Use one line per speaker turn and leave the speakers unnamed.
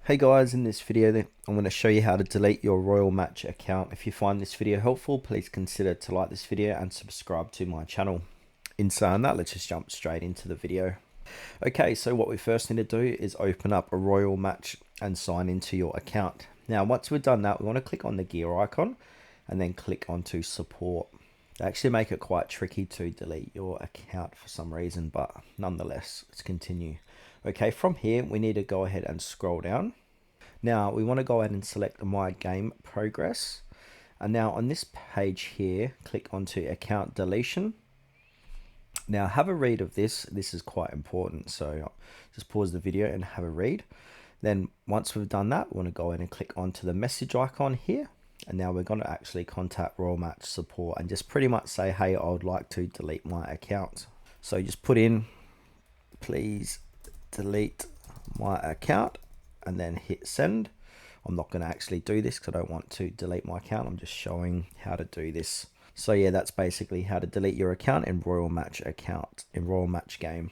Hey guys, in this video I'm going to show you how to delete your Royal Match account. If you find this video helpful, please consider to like this video and subscribe to my channel. In saying that, let's just jump straight into the video. Okay, so what we first need to do is open up a Royal Match and sign into your account. Now, once we've done that, we want to click on the gear icon and then click onto support. They actually make it quite tricky to delete your account for some reason, but nonetheless, let's continue. Okay, from here, we need to go ahead and scroll down. Now, we want to go ahead and select My Game Progress. And now on this page here, click onto Account Deletion. Now, have a read of this. This is quite important, so just pause the video and have a read. Then once we've done that, we want to go ahead and click onto the message icon here. And now we're going to actually contact Royal Match support and just pretty much say, hey, I would like to delete my account. So just put in, please delete my account, and then hit send. I'm not going to actually do this because I don't want to delete my account. I'm just showing how to do this. So yeah, that's basically how to delete your account in Royal Match game.